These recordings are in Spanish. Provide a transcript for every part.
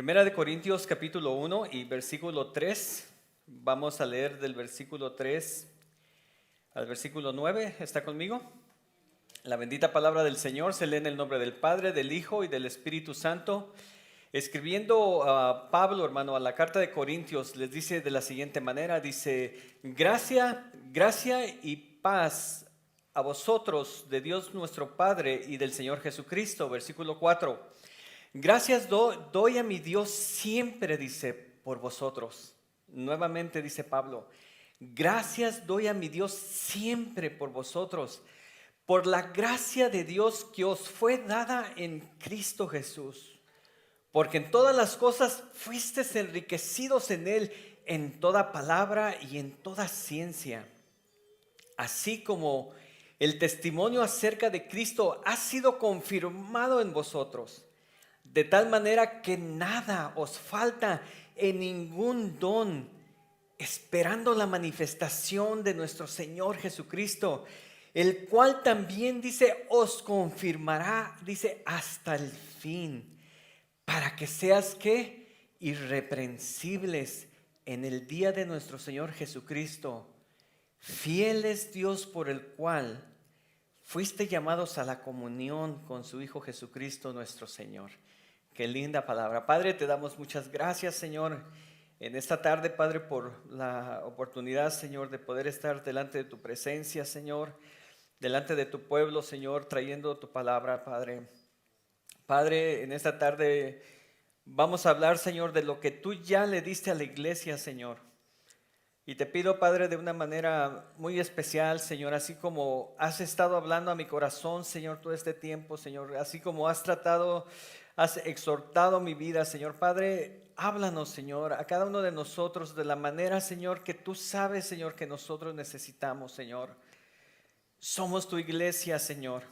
Primera de Corintios capítulo 1 y versículo 3. Vamos a leer del versículo 3 al versículo 9. ¿Está conmigo? La bendita palabra del Señor se lee en el nombre del Padre, del Hijo y del Espíritu Santo. Escribiendo a Pablo, hermano, a la carta de Corintios, les dice de la siguiente manera, dice: gracia y paz a vosotros de Dios nuestro Padre y del Señor Jesucristo. Versículo 4. Gracias doy a mi Dios siempre, dice, por vosotros. Nuevamente dice Pablo, gracias doy a mi Dios siempre por vosotros, por la gracia de Dios que os fue dada en Cristo Jesús. Porque en todas las cosas fuisteis enriquecidos en Él, en toda palabra y en toda ciencia. Así como el testimonio acerca de Cristo ha sido confirmado en vosotros, de tal manera que nada os falta en ningún don, esperando la manifestación de nuestro Señor Jesucristo, el cual también dice, os confirmará, dice, hasta el fin, para que seas ¿qué? Irreprensibles en el día de nuestro Señor Jesucristo. Fiel es Dios por el cual fuiste llamados a la comunión con su Hijo Jesucristo nuestro Señor. Qué linda palabra. Padre, te damos muchas gracias, Señor, en esta tarde, Padre, por la oportunidad, Señor, de poder estar delante de tu presencia, Señor, delante de tu pueblo, Señor, trayendo tu palabra, Padre. Padre, en esta tarde vamos a hablar, Señor, de lo que tú ya le diste a la iglesia, Señor. Y te pido, Padre, de una manera muy especial, Señor, así como has estado hablando a mi corazón, Señor, todo este tiempo, Señor, así como has exhortado mi vida, Señor. Padre, háblanos, Señor, a cada uno de nosotros de la manera, Señor, que tú sabes, Señor, que nosotros necesitamos, Señor. Somos tu iglesia, Señor.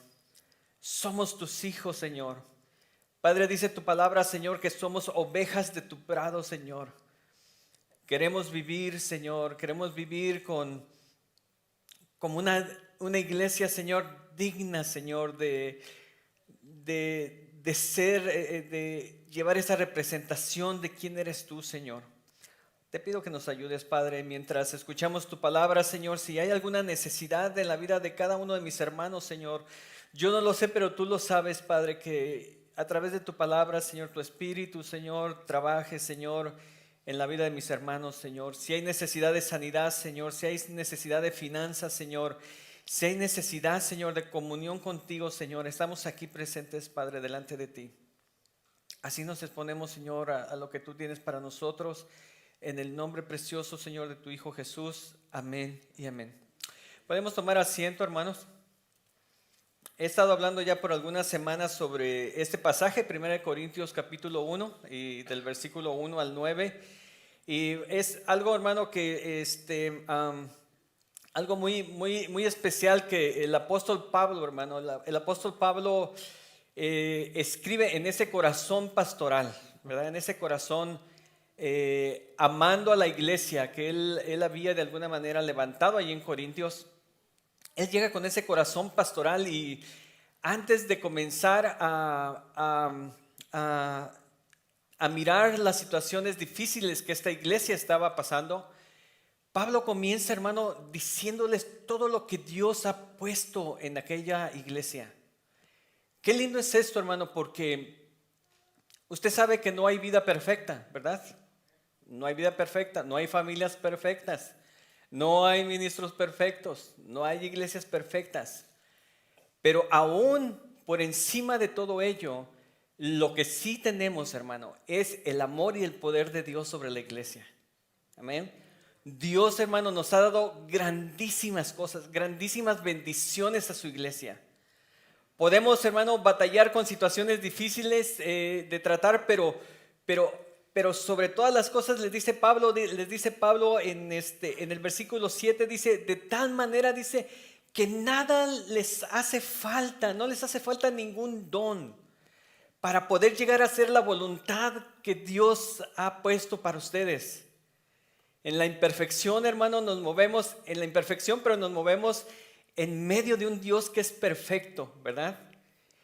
Somos tus hijos, Señor. Padre, dice tu palabra, Señor, que somos ovejas de tu prado, Señor. Queremos vivir, Señor, queremos vivir como una iglesia, Señor, digna, Señor, de llevar esa representación de quién eres tú, Señor. Te pido que nos ayudes, Padre, mientras escuchamos tu palabra, Señor. Si hay alguna necesidad en la vida de cada uno de mis hermanos, Señor, yo no lo sé, pero tú lo sabes, Padre, que a través de tu palabra, Señor, tu Espíritu, Señor, trabaje, Señor, en la vida de mis hermanos, Señor. Si hay necesidad de sanidad, Señor, si hay necesidad de finanzas, Señor, si hay necesidad, Señor, de comunión contigo, Señor, estamos aquí presentes, Padre, delante de ti. Así nos exponemos, Señor, a lo que tú tienes para nosotros, en el nombre precioso, Señor, de tu Hijo Jesús. Amén y amén. Podemos tomar asiento, hermanos. He estado hablando ya por algunas semanas sobre este pasaje, 1 Corintios capítulo 1, y del versículo 1 al 9. Y es algo, hermano, que algo muy especial que el apóstol Pablo, hermano, el apóstol Pablo escribe en ese corazón pastoral, ¿verdad? En ese corazón amando a la iglesia que él había de alguna manera levantado allí en Corintios. Él llega con ese corazón pastoral y antes de comenzar a mirar las situaciones difíciles que esta iglesia estaba pasando, Pablo comienza, hermano, diciéndoles todo lo que Dios ha puesto en aquella iglesia. Qué lindo es esto, hermano, porque usted sabe que no hay vida perfecta, ¿verdad? No hay vida perfecta, no hay familias perfectas, no hay ministros perfectos, no hay iglesias perfectas. Pero aún por encima de todo ello, lo que sí tenemos, hermano, es el amor y el poder de Dios sobre la iglesia. Amén. Dios, hermano, nos ha dado grandísimas cosas, grandísimas bendiciones a su iglesia. Podemos, hermano, batallar con situaciones difíciles de tratar, pero sobre todas las cosas les dice Pablo en el versículo 7, dice, de tal manera, dice, que nada les hace falta, no les hace falta ningún don para poder llegar a hacer la voluntad que Dios ha puesto para ustedes. En la imperfección, hermano, nos movemos en la imperfección, pero nos movemos en medio de un Dios que es perfecto, ¿verdad?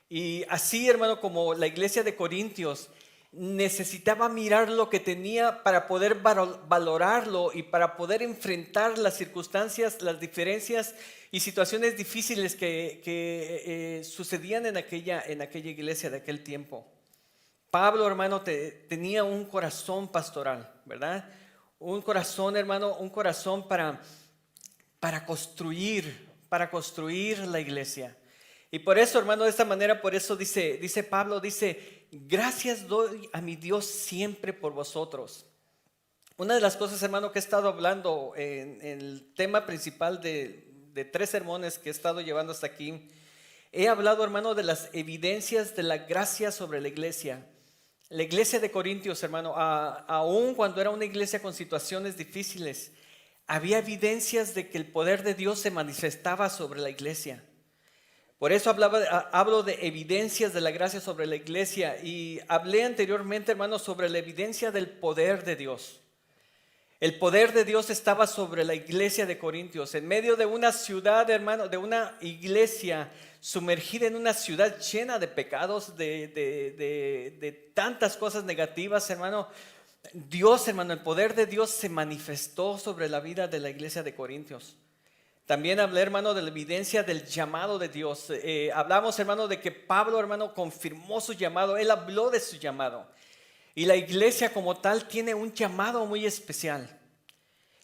Y así, hermano, como la iglesia de Corintios necesitaba mirar lo que tenía para poder valorarlo y para poder enfrentar las circunstancias, las diferencias y situaciones difíciles que sucedían en aquella iglesia de aquel tiempo. Pablo, hermano, tenía un corazón pastoral, ¿verdad? Un corazón, hermano, un corazón para construir la iglesia. Y por eso, hermano, de esta manera, por eso dice Pablo, gracias doy a mi Dios siempre por vosotros. Una de las cosas, hermano, que he estado hablando en el tema principal de 3 sermones que he estado llevando hasta aquí, he hablado, hermano, de las evidencias de la gracia sobre la iglesia. La iglesia de Corintios, hermano, aun cuando era una iglesia con situaciones difíciles, había evidencias de que el poder de Dios se manifestaba sobre la iglesia. Por eso hablo de evidencias de la gracia sobre la iglesia, y hablé anteriormente, hermano, sobre la evidencia del poder de Dios. El poder de Dios estaba sobre la iglesia de Corintios, en medio de una ciudad, hermano, de una iglesia sumergida en una ciudad llena de pecados, de tantas cosas negativas, hermano. Dios, hermano, el poder de Dios se manifestó sobre la vida de la iglesia de Corintios. También hablé, hermano, de la evidencia del llamado de Dios. Hablamos, hermano, de que Pablo, hermano, confirmó su llamado. Él habló de su llamado. Y la iglesia como tal tiene un llamado muy especial.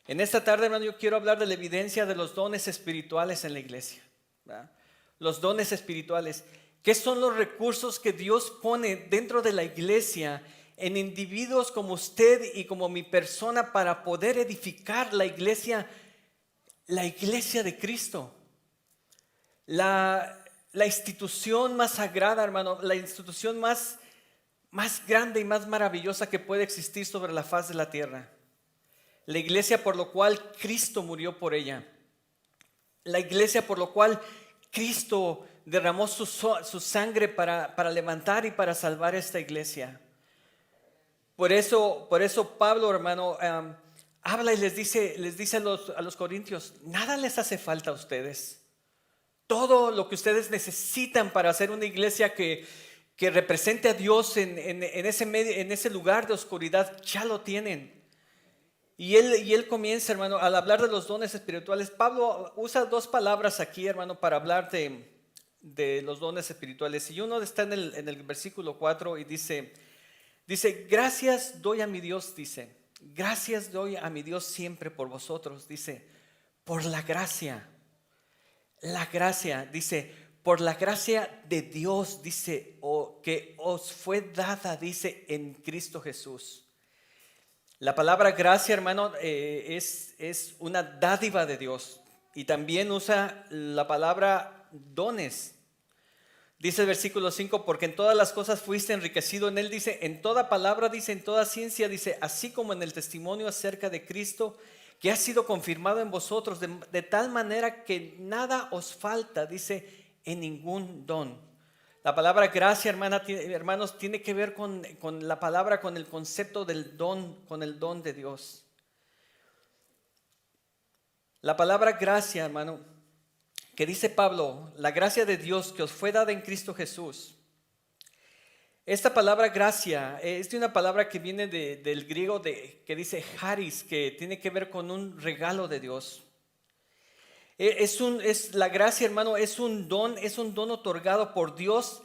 En esta tarde, hermano, yo quiero hablar de la evidencia de los dones espirituales en la iglesia, ¿verdad? Los dones espirituales. ¿Qué son los recursos que Dios pone dentro de la iglesia en individuos como usted y como mi persona para poder edificar la iglesia de Cristo? La institución más sagrada, hermano, la institución más grande y más maravillosa que puede existir sobre la faz de la tierra. La iglesia por lo cual Cristo murió por ella. La iglesia por lo cual Cristo derramó su sangre para levantar y para salvar esta iglesia. Por eso Pablo, hermano, habla y les dice a los corintios, nada les hace falta a ustedes. Todo lo que ustedes necesitan para hacer una iglesia que represente a Dios en ese lugar de oscuridad, ya lo tienen. Y él comienza, hermano, al hablar de los dones espirituales. Pablo usa 2 palabras aquí, hermano, para hablar de los dones espirituales. Y uno está en el versículo 4 y dice, gracias doy a mi Dios, gracias doy a mi Dios siempre por vosotros, por la gracia, por la gracia de Dios, que os fue dada, en Cristo Jesús. La palabra gracia, hermano, es una dádiva de Dios. Y también usa la palabra dones. Dice el versículo 5, porque en todas las cosas fuiste enriquecido en él, en toda palabra, en toda ciencia, así como en el testimonio acerca de Cristo, que ha sido confirmado en vosotros, de tal manera que nada os falta, en ningún don. La palabra gracia, hermanos, tiene que ver con la palabra, con el concepto del don, con el don de Dios. La palabra gracia, hermano, que dice Pablo, la gracia de Dios que os fue dada en Cristo Jesús. Esta palabra gracia es de una palabra que viene del griego que dice charis, que tiene que ver con un regalo de Dios. La gracia, hermano, es un don otorgado por Dios,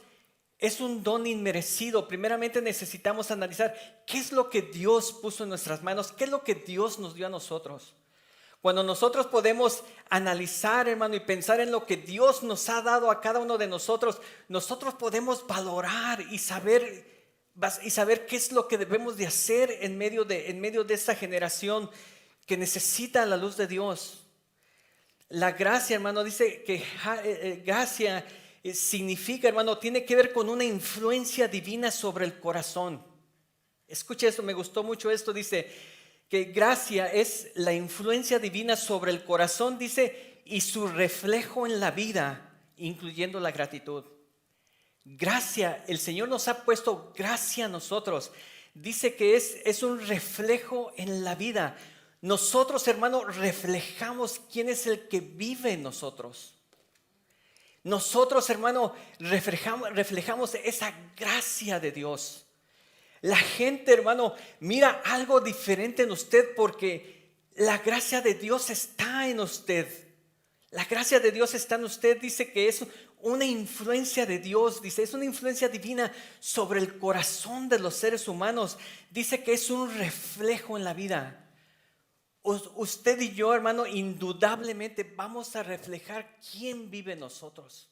es un don inmerecido. Primeramente necesitamos analizar qué es lo que Dios puso en nuestras manos, qué es lo que Dios nos dio a nosotros. Cuando nosotros podemos analizar, hermano, y pensar en lo que Dios nos ha dado a cada uno de nosotros, nosotros podemos valorar y saber qué es lo que debemos de hacer en medio de esta generación que necesita la luz de Dios. La gracia, hermano, dice que gracia significa, hermano, tiene que ver con una influencia divina sobre el corazón. Escucha esto, me gustó mucho esto, dice que gracia es la influencia divina sobre el corazón, y su reflejo en la vida, incluyendo la gratitud. Gracia, el Señor nos ha puesto gracia a nosotros. Dice que es un reflejo en la vida. Nosotros, hermano, reflejamos quién es el que vive en nosotros. Nosotros, hermano, reflejamos esa gracia de Dios. La gente, hermano, mira algo diferente en usted porque la gracia de Dios está en usted. La gracia de Dios está en usted. Dice que es una influencia de Dios. Dice, es una influencia divina sobre el corazón de los seres humanos. Dice que es un reflejo en la vida. Usted y yo, hermano, indudablemente vamos a reflejar quién vive en nosotros.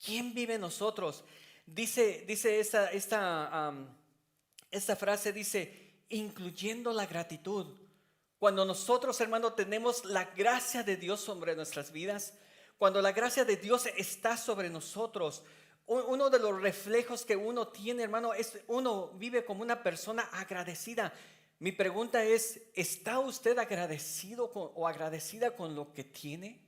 ¿Quién vive en nosotros? Dice esta frase, dice, incluyendo la gratitud. Cuando nosotros, hermano, tenemos la gracia de Dios sobre nuestras vidas, cuando la gracia de Dios está sobre nosotros, uno de los reflejos que uno tiene, hermano, es uno vive como una persona agradecida. Mi pregunta es, ¿está usted agradecido o agradecida con lo que tiene?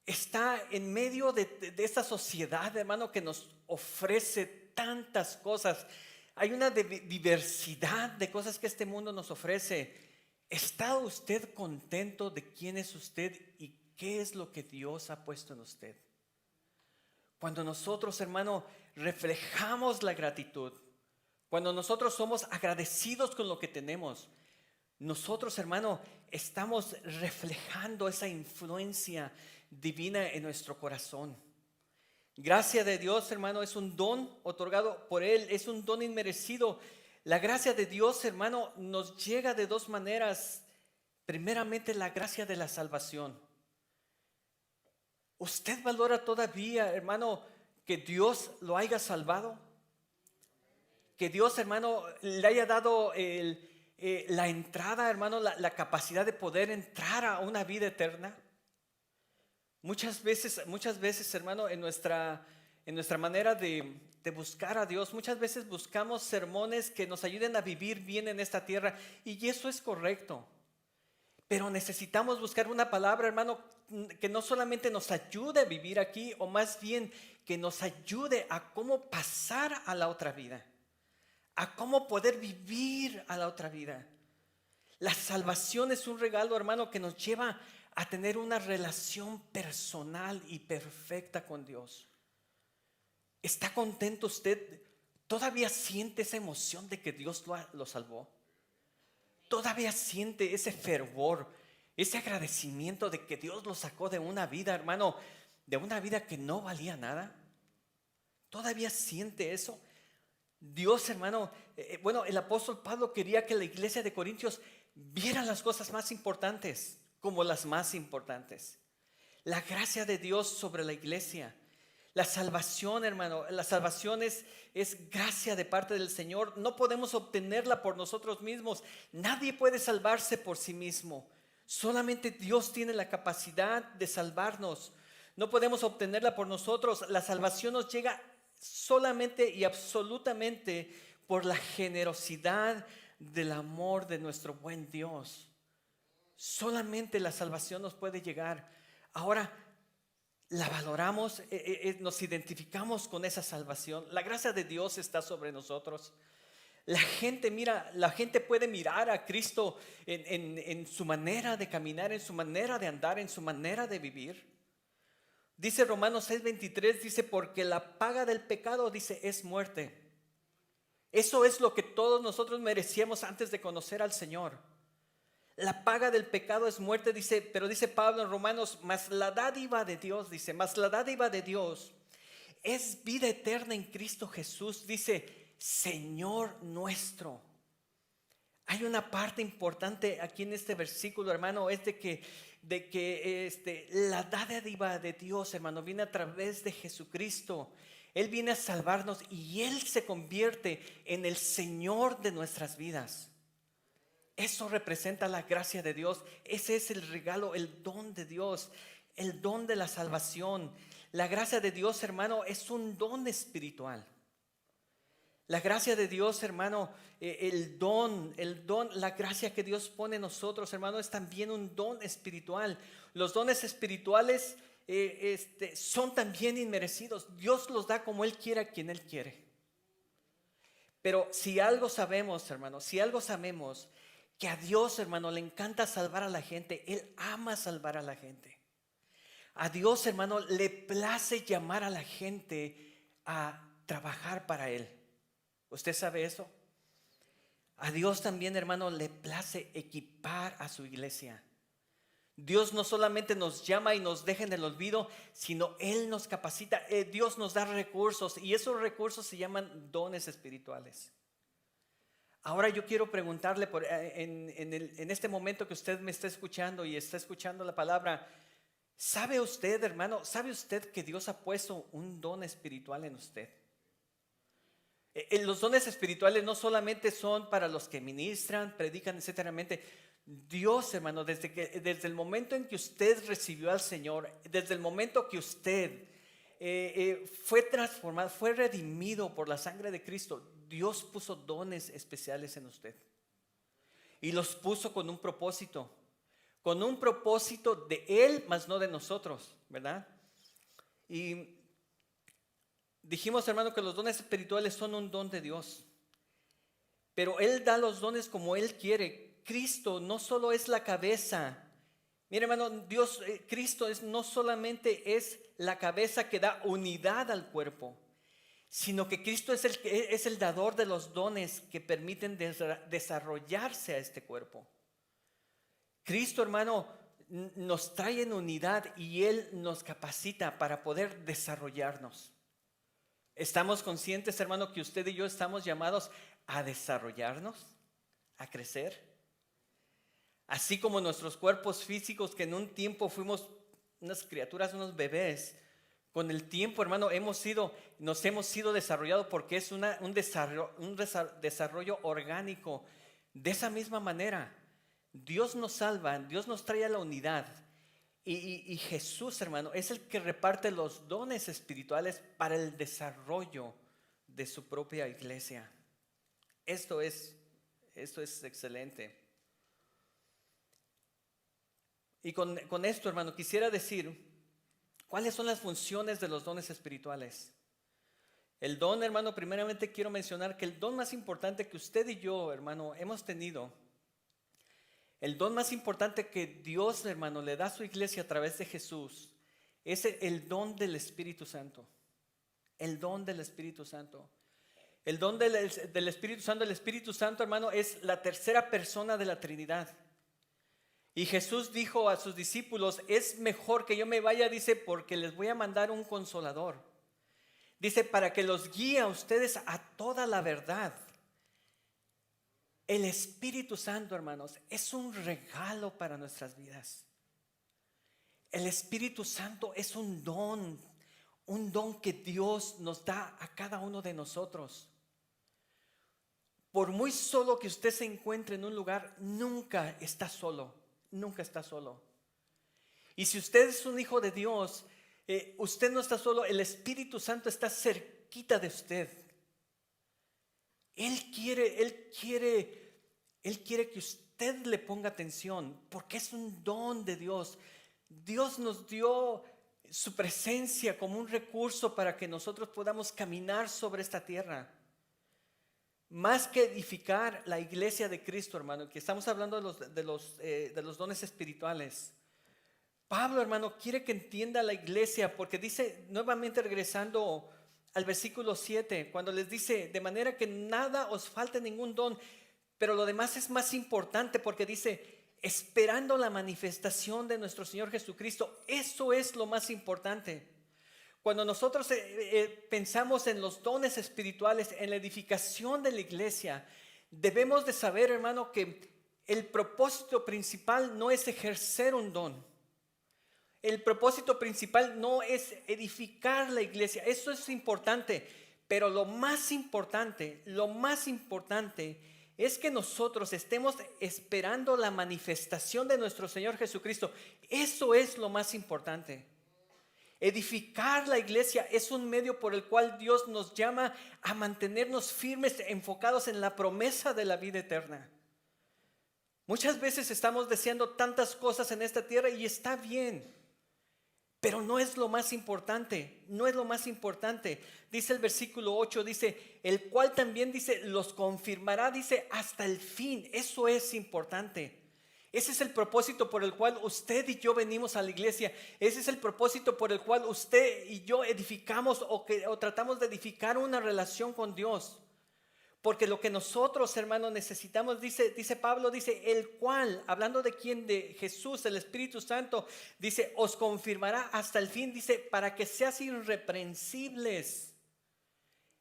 Está en medio de esta sociedad, hermano, que nos ofrece tantas cosas. Hay una diversidad de cosas que este mundo nos ofrece. ¿Está usted contento de quién es usted y qué es lo que Dios ha puesto en usted? Cuando nosotros, hermano, reflejamos la gratitud, cuando nosotros somos agradecidos con lo que tenemos, nosotros, hermano, estamos reflejando esa influencia divina en nuestro corazón. Gracia de Dios, hermano, es un don otorgado por Él, es un don inmerecido. La gracia de Dios, hermano, nos llega de dos maneras. Primeramente, la gracia de la salvación. ¿Usted valora todavía, hermano, que Dios lo haya salvado? Que Dios, hermano, le haya dado la entrada, hermano, la capacidad de poder entrar a una vida eterna. Muchas veces, hermano, en nuestra manera de buscar a Dios, muchas veces buscamos sermones que nos ayuden a vivir bien en esta tierra, y eso es correcto. Pero necesitamos buscar una palabra, hermano, que no solamente nos ayude a vivir aquí, o más bien que nos ayude a cómo pasar a la otra vida, a cómo poder vivir a la otra vida. La salvación es un regalo, hermano, que nos lleva a tener una relación personal y perfecta con Dios. ¿Está contento usted? ¿Todavía siente esa emoción de que Dios lo salvó? ¿Todavía siente ese fervor, ese agradecimiento de que Dios lo sacó de una vida, hermano, de una vida que no valía nada? ¿Todavía siente eso? Dios, hermano, bueno, el apóstol Pablo quería que la iglesia de Corintios viera las cosas más importantes como las más importantes. La gracia de Dios sobre la iglesia. La salvación, hermano, la salvación es gracia de parte del Señor. No podemos obtenerla por nosotros mismos. Nadie puede salvarse por sí mismo. Solamente Dios tiene la capacidad de salvarnos. No podemos obtenerla por nosotros. La salvación nos llega solamente y absolutamente por la generosidad del amor de nuestro buen Dios. Solamente la salvación nos puede llegar. Ahora, la valoramos, nos identificamos con esa salvación. La gracia de Dios está sobre nosotros. La gente puede mirar a Cristo en su manera de caminar, en su manera de andar, en su manera de vivir. Dice Romanos 6:23, dice, porque la paga del pecado, dice, es muerte. Eso es lo que todos nosotros merecíamos antes de conocer al Señor. La paga del pecado es muerte, dice, pero dice Pablo en Romanos, mas la dádiva de Dios, dice, mas la dádiva de Dios es vida eterna en Cristo Jesús, dice, Señor nuestro. Hay una parte importante aquí en este versículo, hermano, es de que la dádiva de Dios, hermano, viene a través de Jesucristo. Él viene a salvarnos y Él se convierte en el Señor de nuestras vidas. Eso representa la gracia de Dios. Ese es el regalo, el don de Dios, el don de la salvación. La gracia de Dios, hermano, es un don espiritual. La gracia de Dios, hermano, el don, la gracia que Dios pone en nosotros, hermano, es también un don espiritual. Los dones espirituales son también inmerecidos. Dios los da como Él quiere a quien Él quiere. Pero si algo sabemos, hermano, si algo sabemos, que a Dios, hermano, le encanta salvar a la gente. Él ama salvar a la gente. A Dios, hermano, le place llamar a la gente a trabajar para Él. ¿Usted sabe eso? A Dios también, hermano, le place equipar a su iglesia. Dios no solamente nos llama y nos deja en el olvido, sino Él nos capacita. Dios nos da recursos y esos recursos se llaman dones espirituales. Ahora yo quiero preguntarle en este momento que usted me está escuchando y está escuchando la palabra, ¿sabe usted, hermano, sabe usted que Dios ha puesto un don espiritual en usted? Los dones espirituales no solamente son para los que ministran, predican, etcétera. Dios, hermano, desde el momento en que usted recibió al Señor, desde el momento que usted fue transformado, fue redimido por la sangre de Cristo, Dios puso dones especiales en usted. Y los puso con un propósito de Él, mas no de nosotros, ¿verdad? Y dijimos, hermano, que los dones espirituales son un don de Dios. Pero Él da los dones como Él quiere. Cristo no solo es la cabeza. Mira, hermano, Cristo no solamente es la cabeza que da unidad al cuerpo, sino que Cristo es el dador de los dones que permiten desarrollarse a este cuerpo. Cristo, hermano, nos trae en unidad y Él nos capacita para poder desarrollarnos. ¿Estamos conscientes, hermano, que usted y yo estamos llamados a desarrollarnos, a crecer? Así como nuestros cuerpos físicos, que en un tiempo fuimos unas criaturas, unos bebés, con el tiempo, hermano, nos hemos sido desarrollados porque es un desarrollo orgánico. De esa misma manera, Dios nos salva, Dios nos trae a la unidad. Y Jesús, hermano, es el que reparte los dones espirituales para el desarrollo de su propia iglesia. Esto es excelente. Y con esto, hermano, quisiera decir cuáles son las funciones de los dones espirituales. El don, hermano, primeramente quiero mencionar que el don más importante que usted y yo, hermano, hemos tenido, el don más importante que Dios, hermano, le da a su iglesia a través de Jesús, es el don del Espíritu Santo. El don del Espíritu Santo. El don del Espíritu Santo. El Espíritu Santo, hermano, es la tercera persona de la Trinidad. Y Jesús dijo a sus discípulos, es mejor que yo me vaya, dice, porque les voy a mandar un consolador. Dice, para que los guíe a ustedes a toda la verdad. El Espíritu Santo, hermanos, es un regalo para nuestras vidas. El Espíritu Santo es un don que Dios nos da a cada uno de nosotros. Por muy solo que usted se encuentre en un lugar, nunca está solo, nunca está solo. Y si usted es un hijo de Dios, usted no está solo, el Espíritu Santo está cerquita de usted. Él quiere que usted le ponga atención, porque es un don de Dios. Dios nos dio su presencia como un recurso para que nosotros podamos caminar sobre esta tierra. Más que edificar la iglesia de Cristo, hermano, que estamos hablando de los dones espirituales. Pablo, hermano, quiere que entienda la iglesia, porque dice, nuevamente regresando al versículo 7, cuando les dice, de manera que nada os falte ningún don, pero lo demás es más importante, porque dice, esperando la manifestación de nuestro Señor Jesucristo. Eso es lo más importante. Cuando nosotros pensamos en los dones espirituales, en la edificación de la iglesia, debemos de saber, hermano, que el propósito principal no es ejercer un don. El propósito principal no es edificar la iglesia. Eso es importante, pero lo más importante es que nosotros estemos esperando la manifestación de nuestro Señor Jesucristo. Eso es lo más importante. Edificar la iglesia es un medio por el cual Dios nos llama a mantenernos firmes, enfocados en la promesa de la vida eterna. Muchas veces estamos deseando tantas cosas en esta tierra y está bien, pero no es lo más importante, no es lo más importante. Dice el versículo 8, dice, el cual también dice, los confirmará, dice, hasta el fin. Eso es importante. Ese es el propósito por el cual usted y yo venimos a la iglesia. Ese es el propósito por el cual usted y yo edificamos o tratamos de edificar una relación con Dios. Porque lo que nosotros, hermanos, necesitamos, dice Pablo, dice, el cual, hablando de quién, de Jesús, el Espíritu Santo, dice, os confirmará hasta el fin, dice, para que seas irreprensibles.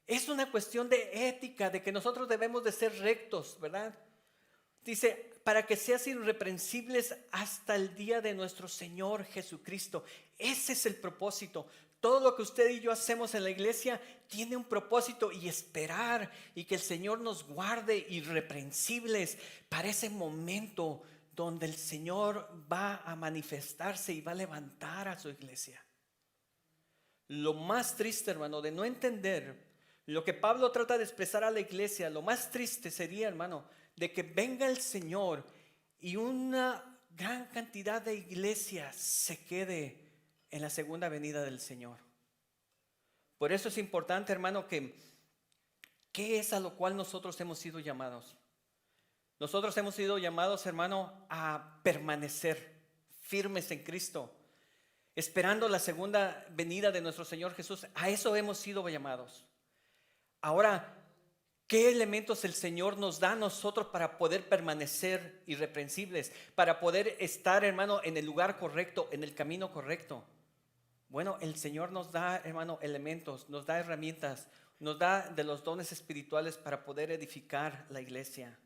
Es una cuestión de ética, de que nosotros debemos de ser rectos, ¿verdad? Dice, para que seas irreprensibles hasta el día de nuestro Señor Jesucristo. Ese es el propósito. Todo lo que usted y yo hacemos en la iglesia tiene un propósito, y esperar y que el Señor nos guarde irreprensibles para ese momento donde el Señor va a manifestarse y va a levantar a su iglesia. Lo más triste, hermano, de no entender lo que Pablo trata de expresar a la iglesia, lo más triste sería, hermano, de que venga el Señor y una gran cantidad de iglesias se quede en la segunda venida del Señor. Por eso es importante, hermano, ¿qué es a lo cual nosotros hemos sido llamados? Nosotros hemos sido llamados, hermano, a permanecer firmes en Cristo, esperando la segunda venida de nuestro Señor Jesús. A eso hemos sido llamados. Ahora, ¿qué elementos el Señor nos da a nosotros para poder permanecer irreprensibles? Para poder estar, hermano, en el lugar correcto, en el camino correcto. Bueno, el Señor nos da, hermano, elementos, nos da herramientas, nos da de los dones espirituales para poder edificar la iglesia.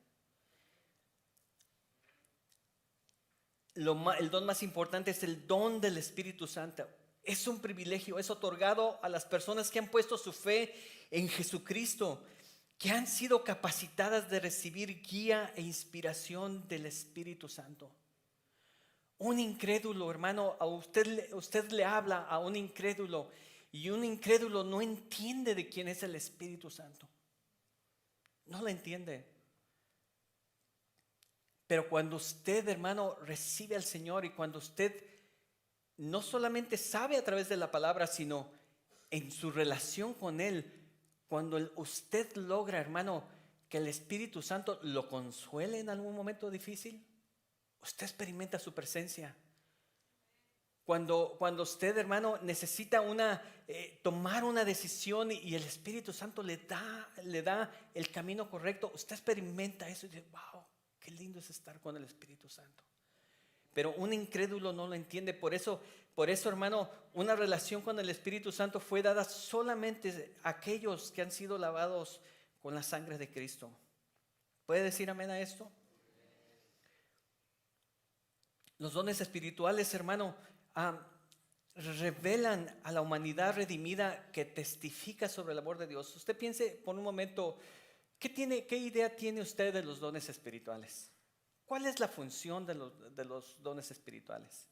El don más importante es el don del Espíritu Santo. Es un privilegio, es otorgado a las personas que han puesto su fe en Jesucristo, que han sido capacitadas de recibir guía e inspiración del Espíritu Santo. Un incrédulo, hermano, a usted le habla a un incrédulo, y un incrédulo no entiende de quién es el Espíritu Santo. No lo entiende. Pero cuando usted, hermano, recibe al Señor, y cuando usted no solamente sabe a través de la palabra, sino en su relación con Él, cuando usted logra, hermano, que el Espíritu Santo lo consuele en algún momento difícil, usted experimenta su presencia. Cuando usted, hermano, necesita tomar una decisión, y el Espíritu Santo le da el camino correcto, usted experimenta eso y dice, wow, qué lindo es estar con el Espíritu Santo. Pero un incrédulo no lo entiende. Por eso, hermano, una relación con el Espíritu Santo fue dada solamente a aquellos que han sido lavados con la sangre de Cristo. ¿Puede decir amén a esto? Los dones espirituales, hermano, revelan a la humanidad redimida que testifica sobre el amor de Dios. Usted piense por un momento, ¿qué idea tiene usted de los dones espirituales? ¿Cuál es la función de los dones espirituales?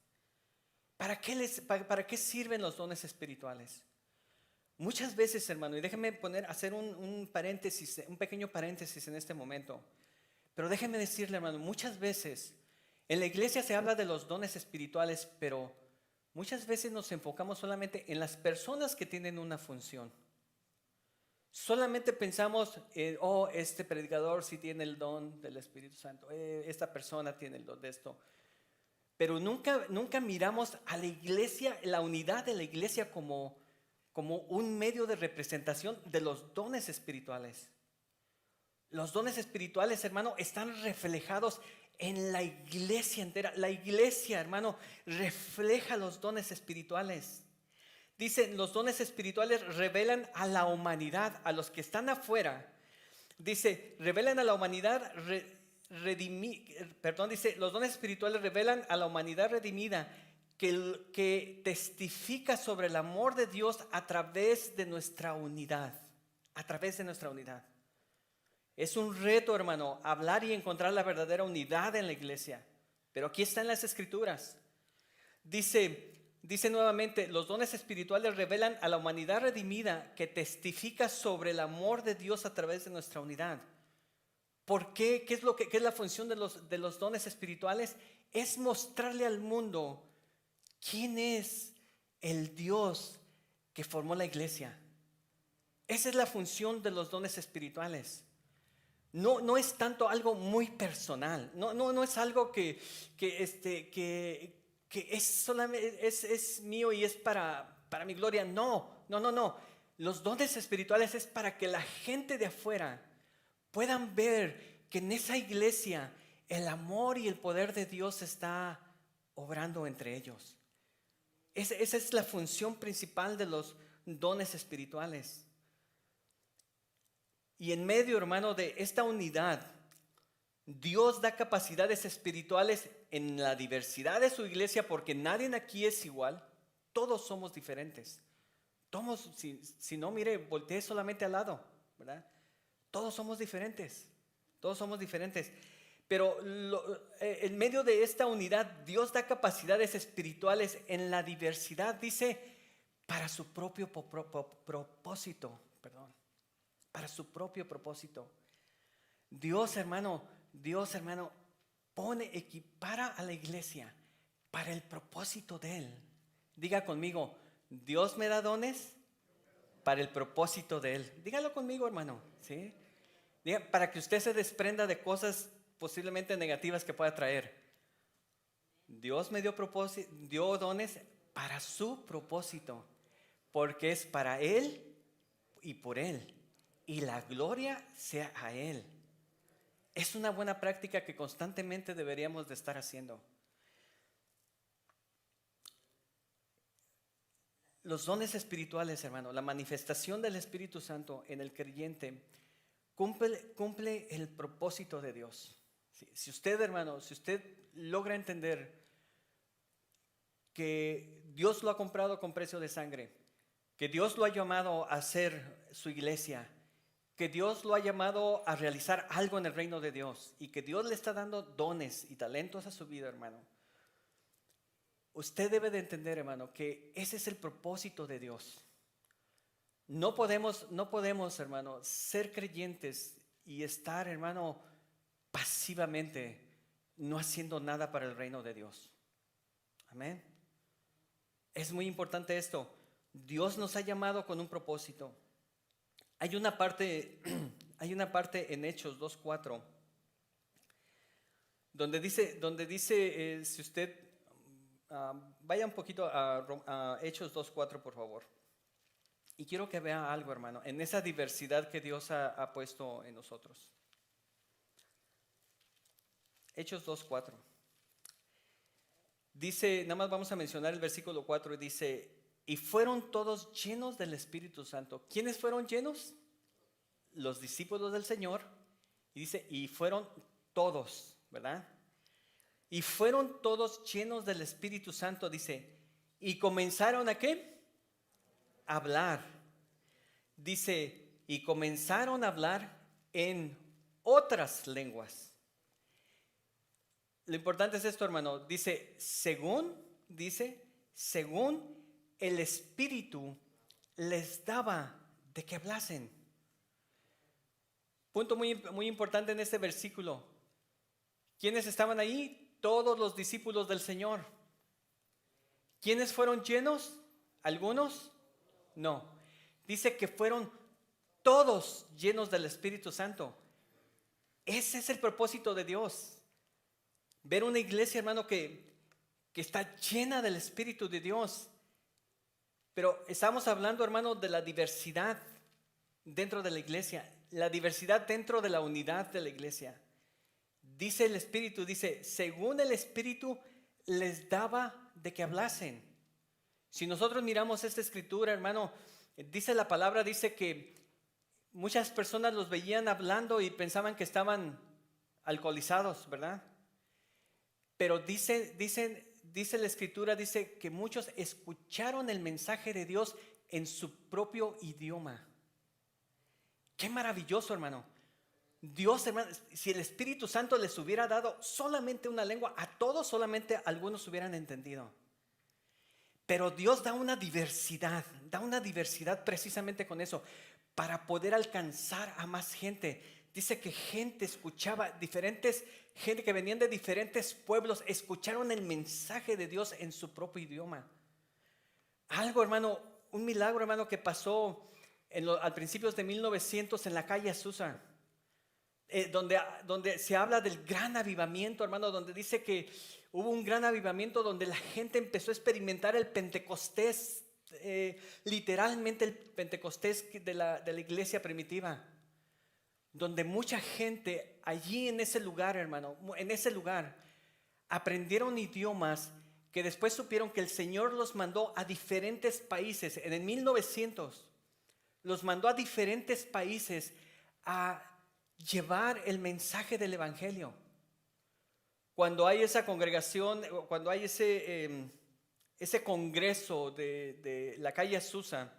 ¿Para qué sirven los dones espirituales? Muchas veces, hermano, y déjeme hacer un pequeño paréntesis en este momento. Pero déjeme decirle, hermano, muchas veces en la iglesia se habla de los dones espirituales, pero muchas veces nos enfocamos solamente en las personas que tienen una función. Solamente pensamos, este predicador sí tiene el don del Espíritu Santo, esta persona tiene el don de esto. Pero nunca miramos a la iglesia, la unidad de la iglesia como un medio de representación de los dones espirituales. Los dones espirituales, hermano, están reflejados en la iglesia entera. La iglesia, hermano, refleja los dones espirituales. Dice, los dones espirituales revelan a la humanidad, a los que están afuera. Dice, revelan a la humanidad dice, los dones espirituales revelan a la humanidad redimida que testifica sobre el amor de Dios a través de nuestra unidad. A través de nuestra unidad. Es un reto, hermano, hablar y encontrar la verdadera unidad en la iglesia. Pero aquí está en las Escrituras. Dice nuevamente, los dones espirituales revelan a la humanidad redimida que testifica sobre el amor de Dios a través de nuestra unidad. ¿Por qué? ¿Qué es la función de los dones espirituales? Es mostrarle al mundo quién es el Dios que formó la iglesia. Esa es la función de los dones espirituales. No es tanto algo muy personal. No es algo que es solamente es mío y es para mi gloria. No. Los dones espirituales es para que la gente de afuera puedan ver que en esa iglesia el amor y el poder de Dios está obrando entre ellos. Esa es la función principal de los dones espirituales. Y en medio, hermano, de esta unidad, Dios da capacidades espirituales en la diversidad de su iglesia, porque nadie aquí es igual. Todos somos diferentes. Todos, si no, mire, voltee solamente al lado, ¿verdad? Todos somos diferentes. Todos somos diferentes. Pero en medio de esta unidad, Dios da capacidades espirituales en la diversidad, dice, para su propio propósito. Perdón. Para su propio propósito. Dios, hermano, equipara a la iglesia para el propósito de Él. Diga conmigo, Dios me da dones para el propósito de Él. Dígalo conmigo, hermano, ¿sí? Diga, para que usted se desprenda de cosas posiblemente negativas que pueda traer. Dios me dio dones para su propósito, porque es para Él y por Él, y la gloria sea a Él. Es una buena práctica que constantemente deberíamos de estar haciendo. Los dones espirituales, hermano, la manifestación del Espíritu Santo en el creyente cumple el propósito de Dios. Si usted, hermano, si usted logra entender que Dios lo ha comprado con precio de sangre, que Dios lo ha llamado a ser su iglesia, que Dios lo ha llamado a realizar algo en el reino de Dios y que Dios le está dando dones y talentos a su vida, hermano, usted debe de entender, hermano, que ese es el propósito de Dios. No podemos, hermano, ser creyentes y estar, hermano, pasivamente no haciendo nada para el reino de Dios. Amén. Es muy importante esto. Dios nos ha llamado con un propósito. Hay una parte en Hechos 2:4 donde dice, si usted vaya un poquito a Hechos 2:4, por favor. Y quiero que vea algo, hermano, en esa diversidad que Dios ha puesto en nosotros. Hechos 2:4. Dice, nada más vamos a mencionar el versículo 4, y dice, y fueron todos llenos del Espíritu Santo. ¿Quiénes fueron llenos? Los discípulos del Señor. Y dice, y fueron todos, ¿verdad? Y fueron todos llenos del Espíritu Santo, dice, y comenzaron ¿a qué? A hablar. Dice, y comenzaron a hablar en otras lenguas. Lo importante es esto, hermano. Dice, según el Espíritu les daba de que hablasen. Punto muy importante en este versículo. ¿Quiénes estaban ahí? Todos los discípulos del Señor. ¿Quiénes fueron llenos? ¿Algunos? No. Dice que fueron todos llenos del Espíritu Santo. Ese es el propósito de Dios. Ver una iglesia, hermano, que está llena del Espíritu de Dios. Pero estamos hablando, hermano, de la diversidad dentro de la iglesia, la diversidad dentro de la unidad de la iglesia. Dice el Espíritu, dice, según el Espíritu les daba de que hablasen. Si nosotros miramos esta escritura, hermano, dice la palabra, dice que muchas personas los veían hablando y pensaban que estaban alcoholizados, ¿verdad? Pero dice la escritura, dice que muchos escucharon el mensaje de Dios en su propio idioma. Qué maravilloso, hermano. Dios, hermano, si el Espíritu Santo les hubiera dado solamente una lengua, a todos solamente algunos hubieran entendido. Pero Dios da una diversidad precisamente con eso, para poder alcanzar a más gente. Dice que gente escuchaba, gente que venían de diferentes pueblos, escucharon el mensaje de Dios en su propio idioma. Algo, hermano, un milagro, hermano, que pasó al principios de 1900 en la calle Azusa, donde se habla del gran avivamiento, hermano, donde dice que hubo un gran avivamiento donde la gente empezó a experimentar el Pentecostés, literalmente el Pentecostés de la iglesia primitiva. donde mucha gente allí en ese lugar, hermano, en ese lugar, aprendieron idiomas que después supieron que el Señor los mandó a diferentes países. En el 1900 los mandó a diferentes países a llevar el mensaje del Evangelio. Cuando hay esa congregación, cuando hay ese congreso de la calle Azusa,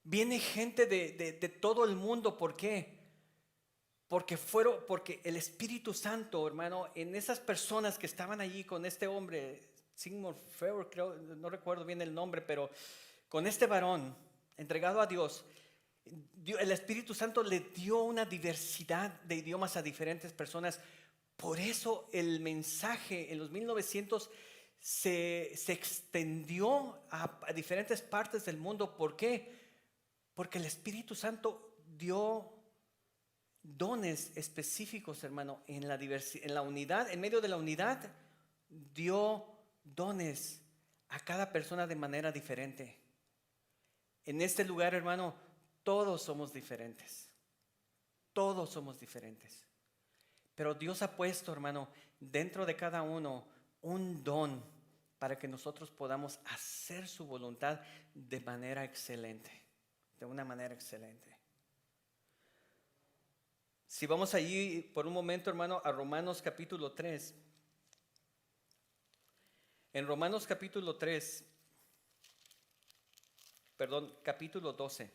viene gente de todo el mundo. ¿Por qué? Porque el Espíritu Santo, hermano, en esas personas que estaban allí con este hombre, Sigmund Freud, creo, no recuerdo bien el nombre, pero con este varón entregado a Dios, el Espíritu Santo le dio una diversidad de idiomas a diferentes personas. Por eso el mensaje en los 1900 se extendió a diferentes partes del mundo. ¿Por qué? Porque el Espíritu Santo dio dones específicos, hermano, en la unidad, en medio de la unidad, dio dones a cada persona de manera diferente. En este lugar, hermano, todos somos diferentes. Todos somos diferentes. Pero Dios ha puesto, hermano, dentro de cada uno un don para que nosotros podamos hacer su voluntad de manera excelente, de una manera excelente. Si vamos allí por un momento, hermano, a Romanos capítulo 3. En Romanos capítulo 3, capítulo 12.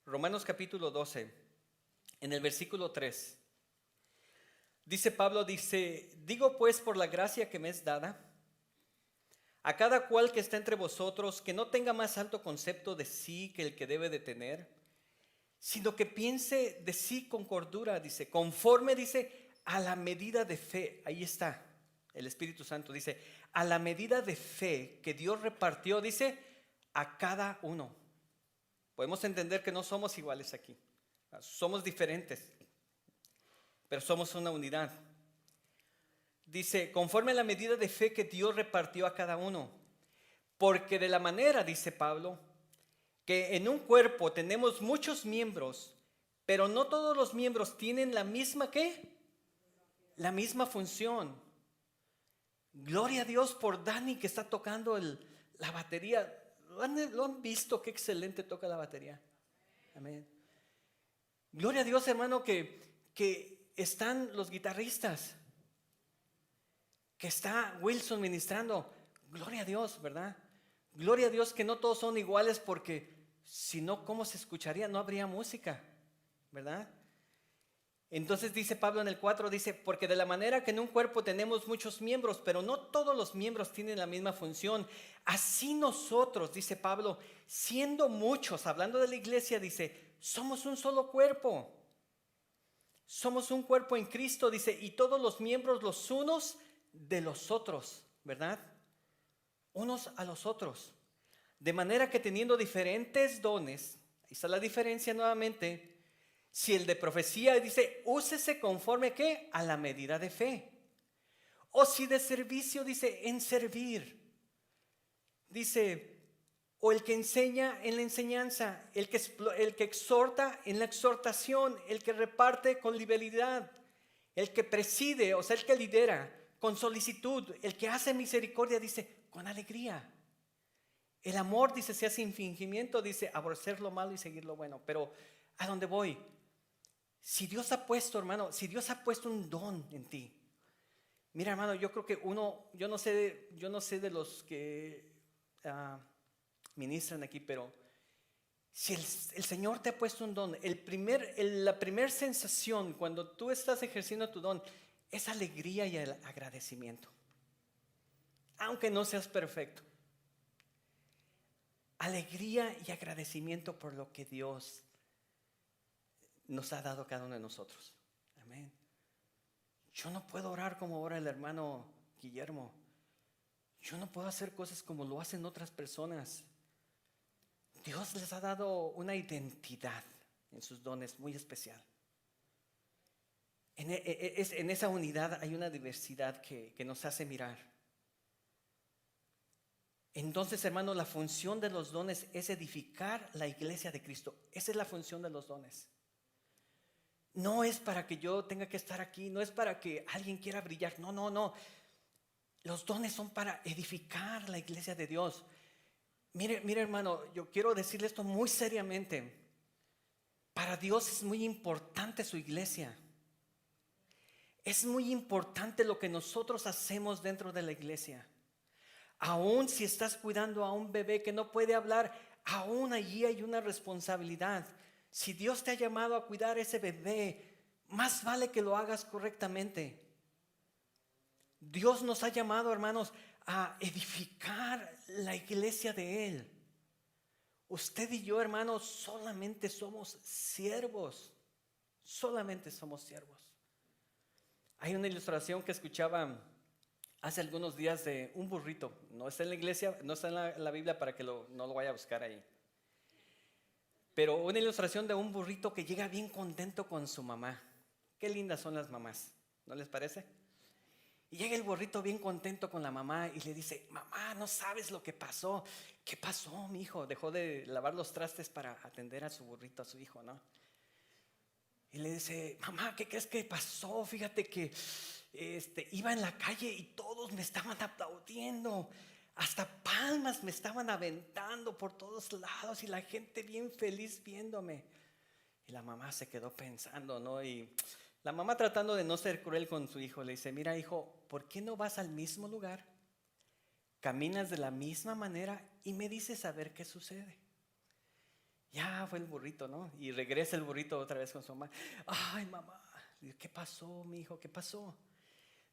Romanos capítulo 12, en el versículo 3. Dice Pablo, digo pues por la gracia que me es dada, a cada cual que está entre vosotros, que no tenga más alto concepto de sí que el que debe de tener, sino que piense de sí con cordura, dice, conforme, dice, a la medida de fe. Ahí está, el Espíritu Santo dice, a la medida de fe que Dios repartió, dice, a cada uno. Podemos entender que no somos iguales aquí, somos diferentes, pero somos una unidad. Dice, conforme a la medida de fe que Dios repartió a cada uno, porque de la manera, dice Pablo, que en un cuerpo tenemos muchos miembros, pero no todos los miembros tienen la misma, ¿qué? La misma función. Gloria a Dios por Dani que está tocando la batería. ¿Lo han visto qué excelente toca la batería? Amén. Gloria a Dios, hermano, que están los guitarristas, que está Wilson ministrando. Gloria a Dios, ¿verdad? Gloria a Dios que no todos son iguales, porque si no, ¿cómo se escucharía? No habría música, ¿verdad? Entonces dice Pablo en el 4, dice, porque de la manera que en un cuerpo tenemos muchos miembros, pero no todos los miembros tienen la misma función, así nosotros, dice Pablo, siendo muchos, hablando de la iglesia, dice, somos un solo cuerpo. Somos un cuerpo en Cristo, dice, y todos los miembros los unos de los otros, ¿verdad? Unos a los otros. De manera que teniendo diferentes dones, ahí está la diferencia nuevamente. Si el de profecía dice, úsese conforme ¿qué? A la medida de fe. O si de servicio dice, en servir. Dice, o el que enseña en la enseñanza, el que exhorta en la exhortación, el que reparte con liberalidad, el que preside, o sea, el que lidera con solicitud, el que hace misericordia, dice, con alegría. El amor, dice, sea sin fingimiento, dice, aborrecer lo malo y seguir lo bueno. Pero, ¿a dónde voy? Si Dios ha puesto, hermano, si Dios ha puesto un don en ti. Mira, hermano, yo creo que yo no sé de los que ministran aquí, pero si el Señor te ha puesto un don, la primera sensación cuando tú estás ejerciendo tu don es alegría y el agradecimiento. Aunque no seas perfecto. Alegría y agradecimiento por lo que Dios nos ha dado a cada uno de nosotros. Amén. Yo no puedo orar como ora el hermano Guillermo. Yo no puedo hacer cosas como lo hacen otras personas. Dios les ha dado una identidad en sus dones muy especial. En esa unidad hay una diversidad que nos hace mirar. Entonces, hermano, la función de los dones es edificar la iglesia de Cristo. Esa es la función de los dones. No es para que yo tenga que estar aquí, no es para que alguien quiera brillar. No, no, no. Los dones son para edificar la iglesia de Dios. Mire, hermano, yo quiero decirle esto muy seriamente. Para Dios es muy importante su iglesia. Es muy importante lo que nosotros hacemos dentro de la iglesia. Aún si estás cuidando a un bebé que no puede hablar, aún allí hay una responsabilidad. Si Dios te ha llamado a cuidar a ese bebé, más vale que lo hagas correctamente. Dios nos ha llamado, hermanos, a edificar la iglesia de Él. Usted y yo, hermanos, solamente somos siervos. Solamente somos siervos. Hay una ilustración que escuchaba hace algunos días de un burrito. No está en la iglesia, no está en la Biblia para que no lo vaya a buscar ahí. Pero una ilustración de un burrito que llega bien contento con su mamá. Qué lindas son las mamás, ¿no les parece? Y llega el burrito bien contento con la mamá y le dice: mamá, no sabes lo que pasó. ¿Qué pasó, mi hijo? Dejó de lavar los trastes para atender a su burrito, a su hijo, ¿no? Y le dice: mamá, ¿qué crees que pasó? Fíjate que iba en la calle y todos me estaban aplaudiendo. Hasta palmas me estaban aventando por todos lados y la gente bien feliz viéndome. Y la mamá se quedó pensando, ¿no? Y la mamá, tratando de no ser cruel con su hijo, le dice: mira, hijo, ¿por qué no vas al mismo lugar? Caminas de la misma manera y me dices a ver qué sucede. Ya fue el burrito, ¿no? Y regresa el burrito otra vez con su mamá. Ay, mamá, ¿qué pasó, mi hijo? ¿Qué pasó?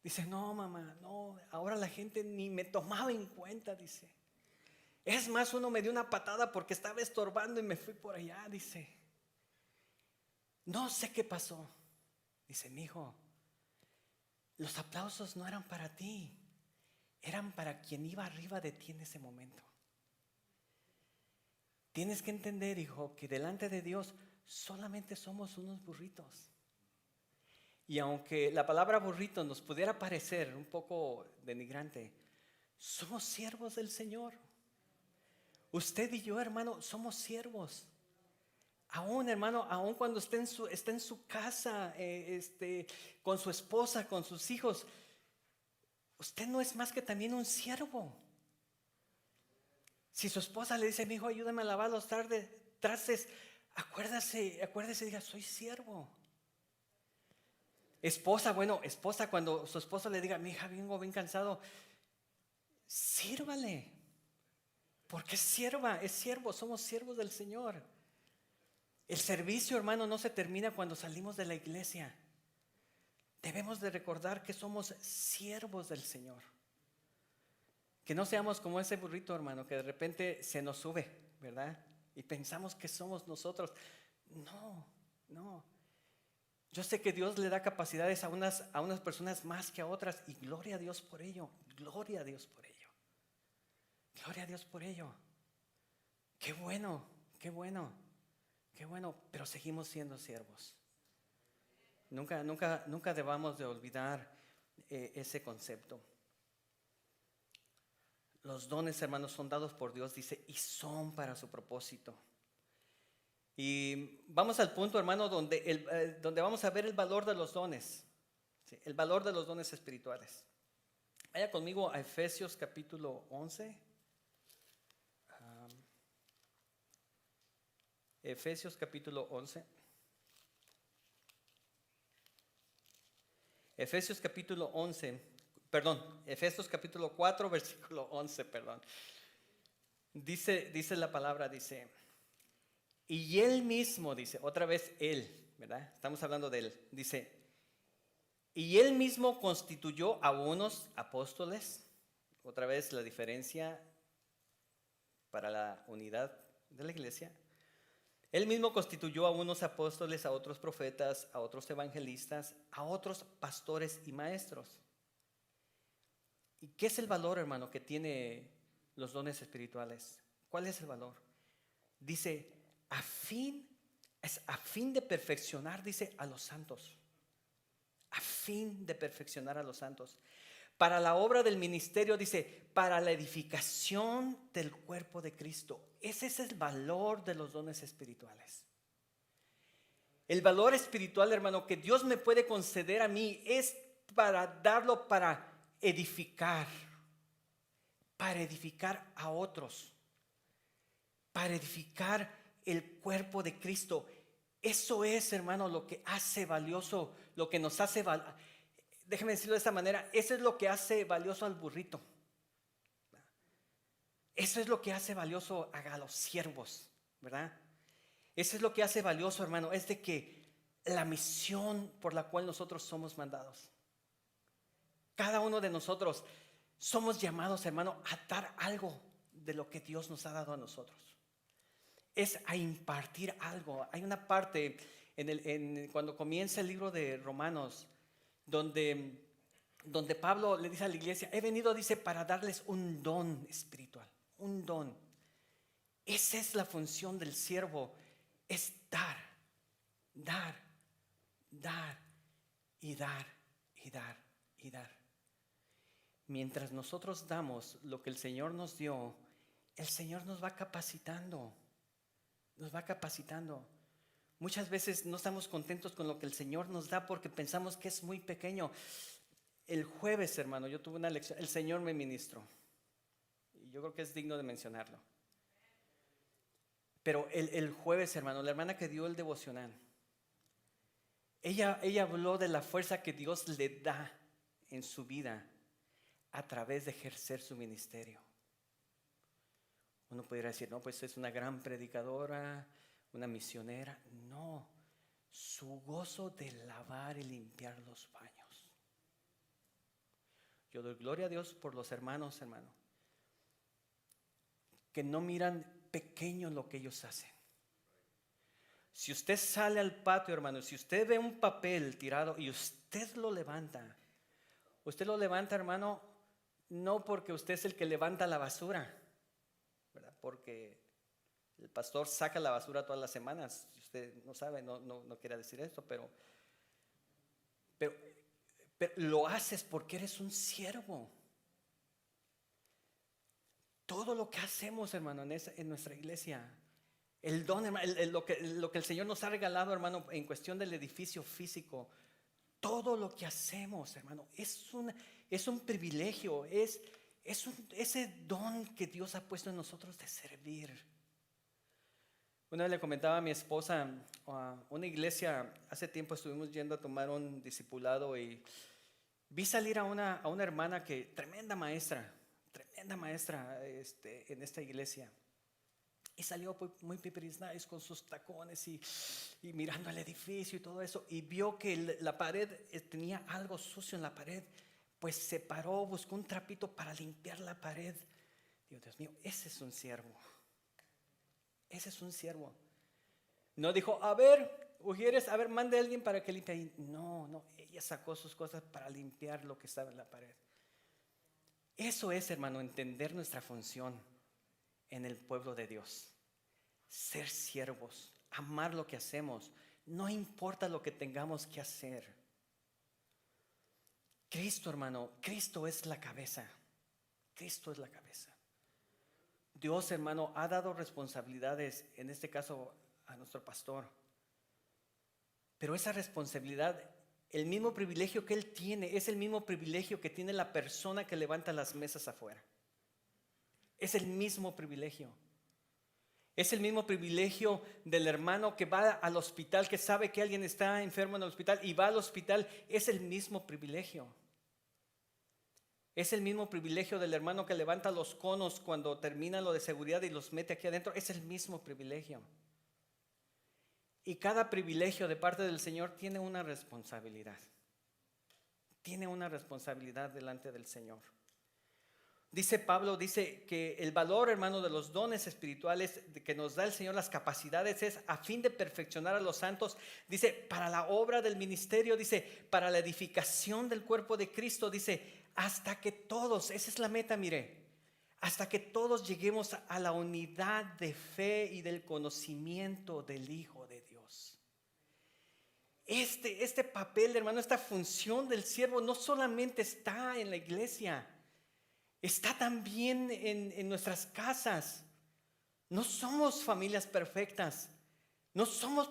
Dice: no, mamá, no, ahora la gente ni me tomaba en cuenta, dice. Es más, uno me dio una patada porque estaba estorbando y me fui por allá, dice. No sé qué pasó. Dice: mi hijo, los aplausos no eran para ti, eran para quien iba arriba de ti en ese momento. Tienes que entender, hijo, que delante de Dios solamente somos unos burritos. Y aunque la palabra burrito nos pudiera parecer un poco denigrante, somos siervos del Señor. Usted y yo, hermano, somos siervos. Aún, hermano, aún cuando está en su casa, con su esposa, con sus hijos, usted no es más que también un siervo. Si su esposa le dice: mi hijo, ayúdame a lavar los trastes, acuérdese, diga: soy siervo. Esposa, cuando su esposo le diga: mi hija, vengo bien cansado, sírvale. Porque es siervo, somos siervos del Señor. El servicio, hermano, no se termina cuando salimos de la iglesia. Debemos de recordar que somos siervos del Señor. Que no seamos como ese burrito, hermano, que de repente se nos sube, ¿verdad? Y pensamos que somos nosotros. No, no. Yo sé que Dios le da capacidades a unas personas más que a otras, y gloria a Dios por ello. Gloria a Dios por ello. Gloria a Dios por ello. Qué bueno, qué bueno, qué bueno, pero seguimos siendo siervos. Nunca debamos de olvidar ese concepto. Los dones, hermanos, son dados por Dios, dice, y son para su propósito. Y vamos al punto, hermano, donde vamos a ver el valor de los dones. ¿Sí? El valor de los dones espirituales. Vaya conmigo a Efesios capítulo 11. Efesios capítulo 11. Efesios capítulo 11. Efesios capítulo 4, versículo 11, perdón. Dice la palabra, dice: y él mismo, dice, otra vez él, ¿verdad? Estamos hablando de él. Dice: y él mismo constituyó a unos apóstoles, otra vez la diferencia para la unidad de la iglesia. Él mismo constituyó a unos apóstoles, a otros profetas, a otros evangelistas, a otros pastores y maestros. ¿Y qué es el valor, hermano, que tiene los dones espirituales? ¿Cuál es el valor? Dice, a fin de perfeccionar, dice, a los santos. A fin de perfeccionar a los santos. Para la obra del ministerio, dice, para la edificación del cuerpo de Cristo. Ese es el valor de los dones espirituales. El valor espiritual, hermano, que Dios me puede conceder a mí es para darlo para edificar a otros, para edificar el cuerpo de Cristo. Eso es, hermano, lo que hace valioso, lo que nos hace valioso. Déjeme decirlo de esta manera, eso es lo que hace valioso al burrito. Eso es lo que hace valioso a los siervos, ¿verdad? Eso es lo que hace valioso, hermano, es de que la misión por la cual nosotros somos mandados. Cada uno de nosotros somos llamados, hermano, a dar algo de lo que Dios nos ha dado a nosotros. Es a impartir algo. Hay una parte cuando comienza el libro de Romanos donde Pablo le dice a la iglesia, he venido, dice, para darles un don espiritual, un don. Esa es la función del siervo, es dar y dar y dar y dar. Mientras nosotros damos lo que el Señor nos dio, el Señor nos va capacitando, Muchas veces no estamos contentos con lo que el Señor nos da porque pensamos que es muy pequeño. El jueves, hermano, yo tuve una lección, el Señor me ministró. Y yo creo que es digno de mencionarlo. Pero el jueves, hermano, la hermana que dio el devocional, ella habló de la fuerza que Dios le da en su vida a través de ejercer su ministerio. Uno pudiera decir, no, pues es una gran predicadora, una misionera. No, su gozo de lavar y limpiar los baños. Yo doy gloria a Dios por los hermanos, hermano, que no miran pequeño lo que ellos hacen. Si usted sale al patio, hermano, si usted ve un papel tirado y usted lo levanta, hermano, no porque usted es el que levanta la basura, ¿verdad? Porque el pastor saca la basura todas las semanas. Si usted no sabe, no quiere decir esto, pero lo haces porque eres un siervo. Todo lo que hacemos, hermano, en nuestra iglesia, el don, hermano, lo que el Señor nos ha regalado, hermano, en cuestión del edificio físico, todo lo que hacemos, hermano, es un privilegio, es ese don que Dios ha puesto en nosotros de servir. Una vez le comentaba a mi esposa, a una iglesia, hace tiempo estuvimos yendo a tomar un discipulado y vi salir a una hermana que, tremenda maestra en esta iglesia. Y salió muy pipirisnais con sus tacones y mirando el edificio y todo eso. Y vio que la pared tenía algo sucio en la pared. Pues se paró, buscó un trapito para limpiar la pared. Dios mío, ese es un siervo. Ese es un siervo. No dijo, a ver, Ujieres, a ver, mande a alguien para que limpie. No, ella sacó sus cosas para limpiar lo que estaba en la pared. Eso es, hermano, entender nuestra función en el pueblo de Dios. Ser siervos, amar lo que hacemos, no importa lo que tengamos que hacer. Cristo, hermano, Cristo es la cabeza. Cristo es la cabeza. Dios, hermano, ha dado responsabilidades, en este caso a nuestro pastor. Pero esa responsabilidad, el mismo privilegio que él tiene, es el mismo privilegio que tiene la persona que levanta las mesas afuera. Es el mismo privilegio. Es el mismo privilegio del hermano que va al hospital, que sabe que alguien está enfermo en el hospital y va al hospital. Es el mismo privilegio. Es el mismo privilegio del hermano que levanta los conos cuando termina lo de seguridad y los mete aquí adentro. Es el mismo privilegio. Y cada privilegio de parte del Señor tiene una responsabilidad. Tiene una responsabilidad delante del Señor. Dice Pablo, dice que el valor, hermano, de los dones espirituales que nos da el Señor, las capacidades, es a fin de perfeccionar a los santos. Dice, para la obra del ministerio, dice, para la edificación del cuerpo de Cristo, dice, hasta que todos, esa es la meta, mire, hasta que todos lleguemos a la unidad de fe y del conocimiento del Hijo de Dios. Este papel, hermano, esta función del siervo no solamente está en la iglesia, está también en nuestras casas. No somos familias perfectas, no somos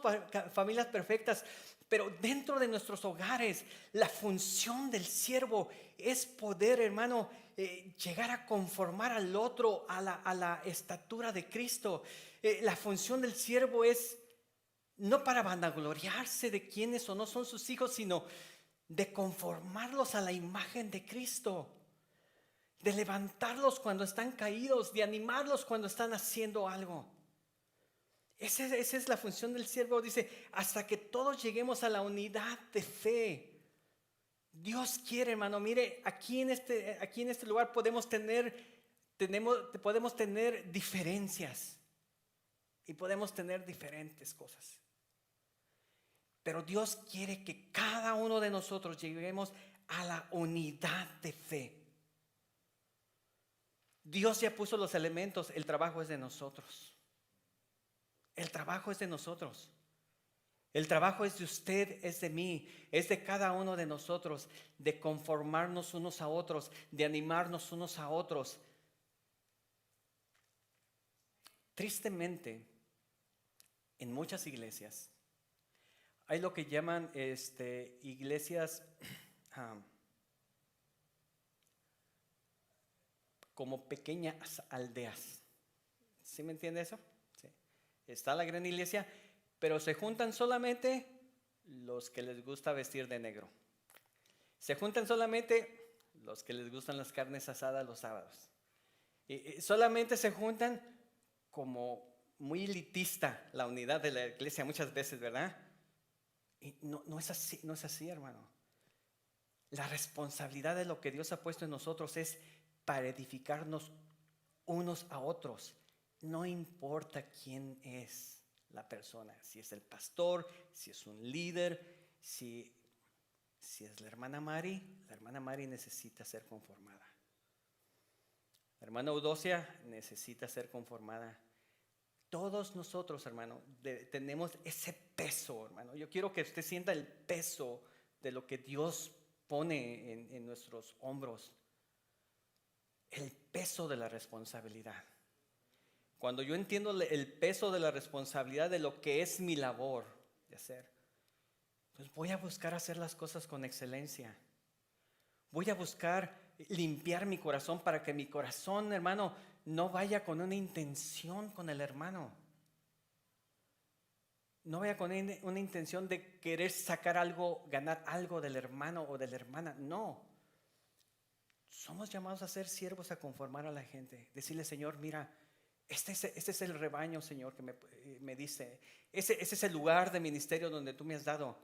familias perfectas, pero dentro de nuestros hogares la función del siervo es poder, hermano, llegar a conformar al otro a la estatura de Cristo. La función del siervo es no para vanagloriarse de quiénes o no son sus hijos, sino de conformarlos a la imagen de Cristo, de levantarlos cuando están caídos, de animarlos cuando están haciendo algo. Esa es la función del siervo. Dice, hasta que todos lleguemos a la unidad de fe. Dios quiere, hermano, mire, aquí en este lugar podemos tener diferencias y podemos tener diferentes cosas. Pero Dios quiere que cada uno de nosotros lleguemos a la unidad de fe. Dios ya puso los elementos, el trabajo es de nosotros. El trabajo es de nosotros. El trabajo es de usted, es de mí, es de cada uno de nosotros, de conformarnos unos a otros, de animarnos unos a otros. Tristemente, en muchas iglesias, hay lo que llaman iglesias como pequeñas aldeas. ¿Sí me entiende eso? Sí. Está la gran iglesia, pero se juntan solamente los que les gusta vestir de negro. Se juntan solamente los que les gustan las carnes asadas los sábados. Y solamente se juntan como muy elitista la unidad de la iglesia muchas veces, ¿verdad? Y no es así, hermano. La responsabilidad de lo que Dios ha puesto en nosotros es para edificarnos unos a otros. No importa quién es la persona, si es el pastor, si es un líder, si es la hermana Mari necesita ser conformada. La hermana Eudocia necesita ser conformada. Todos nosotros, hermano, tenemos ese peso, hermano. Yo quiero que usted sienta el peso de lo que Dios pone en nuestros hombros. El peso de la responsabilidad. Cuando yo entiendo el peso de la responsabilidad de lo que es mi labor de hacer, pues voy a buscar hacer las cosas con excelencia. Voy a buscar limpiar mi corazón para que mi corazón, hermano, no vaya con una intención con el hermano. No vaya con una intención de querer sacar algo, ganar algo del hermano o de la hermana. No. Somos llamados a ser siervos, a conformar a la gente. Decirle, Señor, mira, este es el rebaño, Señor, que me dice. Ese es el lugar de ministerio donde tú me has dado.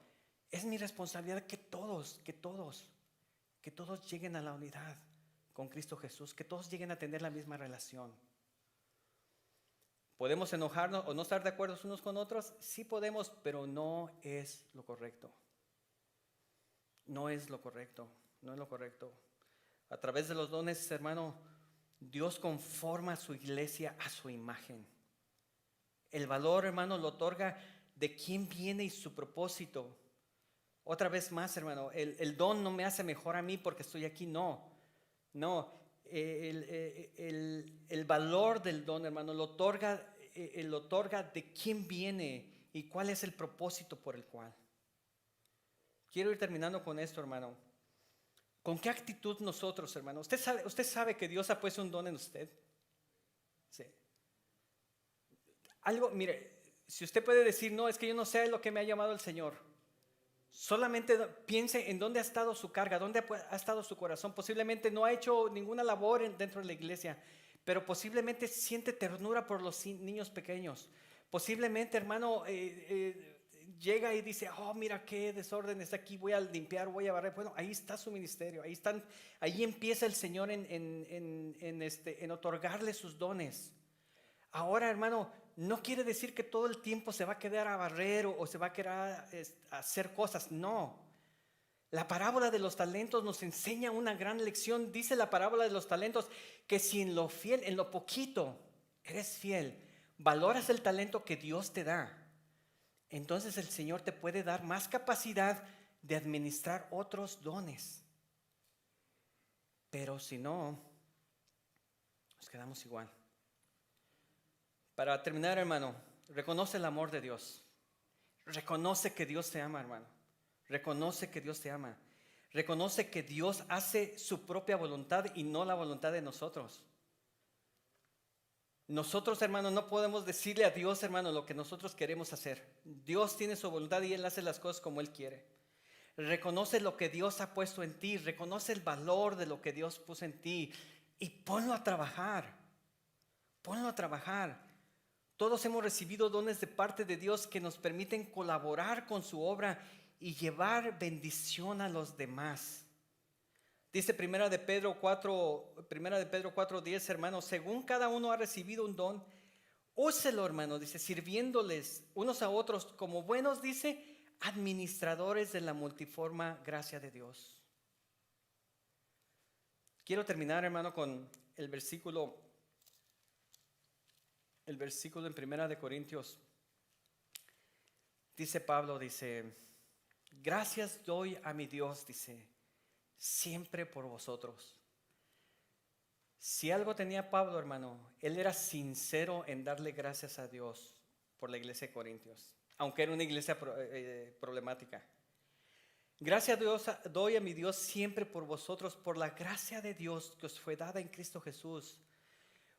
Es mi responsabilidad que todos lleguen a la unidad con Cristo Jesús, que todos lleguen a tener la misma relación. ¿Podemos enojarnos o no estar de acuerdo unos con otros? Sí podemos, pero no es lo correcto. No es lo correcto, no es lo correcto. A través de los dones, hermano, Dios conforma a su iglesia a su imagen. El valor, hermano, lo otorga de quién viene y su propósito. Otra vez más, hermano, el don no me hace mejor a mí porque estoy aquí, no. El valor del don, hermano, lo otorga de quién viene y cuál es el propósito por el cual. Quiero ir terminando con esto, hermano. ¿Con qué actitud nosotros, hermano? ¿Usted sabe que Dios ha puesto un don en usted? Sí. Algo, mire, si usted puede decir, no, es que yo no sé lo que me ha llamado el Señor. Solamente piense en dónde ha estado su carga, dónde ha estado su corazón. Posiblemente no ha hecho ninguna labor dentro de la iglesia, pero posiblemente siente ternura por los niños pequeños. Posiblemente, hermano, llega y dice, oh, mira qué desorden está aquí, voy a limpiar, voy a barrer. Bueno, ahí está su ministerio, ahí empieza el Señor en otorgarle sus dones. Ahora, hermano, no quiere decir que todo el tiempo se va a quedar a barrer o se va a quedar a hacer cosas. No. La parábola de los talentos nos enseña una gran lección. Dice la parábola de los talentos que si en lo poquito eres fiel, valoras el talento que Dios te da. entonces el Señor te puede dar más capacidad de administrar otros dones. Pero si no, nos quedamos igual. Para terminar, hermano, reconoce el amor de Dios. Reconoce que Dios te ama, hermano. Reconoce que Dios te ama. Reconoce que Dios hace su propia voluntad y no la voluntad de nosotros. Nosotros, hermano, no podemos decirle a Dios, hermano, lo que nosotros queremos hacer. Dios tiene su voluntad y Él hace las cosas como Él quiere. Reconoce lo que Dios ha puesto en ti. Reconoce el valor de lo que Dios puso en ti. Y ponlo a trabajar. Ponlo a trabajar. Todos hemos recibido dones de parte de Dios que nos permiten colaborar con su obra y llevar bendición a los demás. Dice Primera de Pedro 4:10, hermanos, según cada uno ha recibido un don, úselo, hermanos, dice, sirviéndoles unos a otros como buenos, dice, administradores de la multiforme gracia de Dios. Quiero terminar, hermano, con el versículo en Primera de Corintios. Dice Pablo, dice, gracias doy a mi Dios, dice, siempre por vosotros. Si algo tenía Pablo, hermano, él era sincero en darle gracias a Dios por la iglesia de Corintios, aunque era una iglesia problemática. Gracias a Dios doy a mi Dios siempre por vosotros, por la gracia de Dios que os fue dada en Cristo Jesús.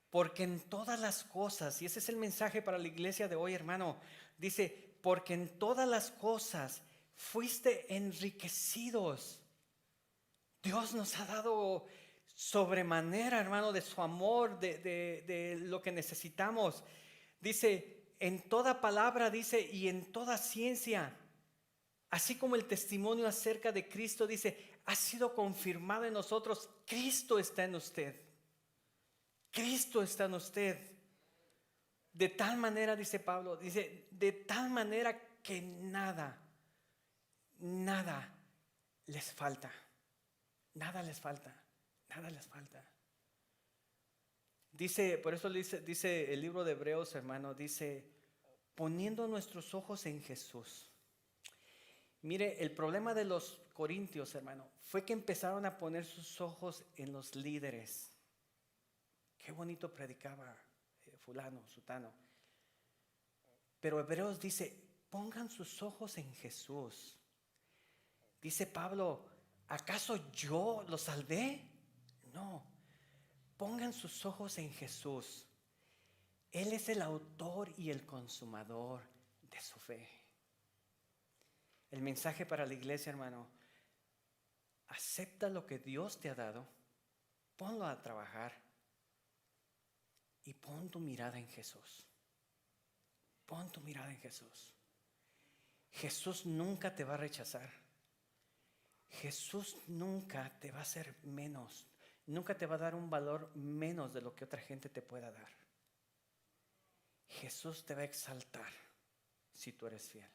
Porque en todas las cosas, y ese es el mensaje para la iglesia de hoy, hermano, dice, porque en todas las cosas fuiste enriquecidos. Dios nos ha dado sobremanera, hermano, de su amor, de lo que necesitamos. Dice, en toda palabra, dice, y en toda ciencia, así como el testimonio acerca de Cristo, dice, ha sido confirmado en nosotros. Cristo está en usted. Cristo está en usted. De tal manera, dice Pablo, dice, de tal manera que nada les falta. Nada les falta. Nada les falta. Dice, por eso dice el libro de Hebreos, hermano, dice, poniendo nuestros ojos en Jesús. Mire, el problema de los corintios, hermano, fue que empezaron a poner sus ojos en los líderes. Qué bonito predicaba fulano, sutano. Pero Hebreos dice, pongan sus ojos en Jesús. Dice Pablo, ¿acaso yo los salvé? No. Pongan sus ojos en Jesús. Él es el autor y el consumador de su fe. El mensaje para la iglesia, hermano, acepta lo que Dios te ha dado, ponlo a trabajar y pon tu mirada en Jesús. Pon tu mirada en Jesús. Jesús nunca te va a rechazar. Jesús nunca te va a hacer menos. Nunca te va a dar un valor menos de lo que otra gente te pueda dar. Jesús te va a exaltar si tú eres fiel.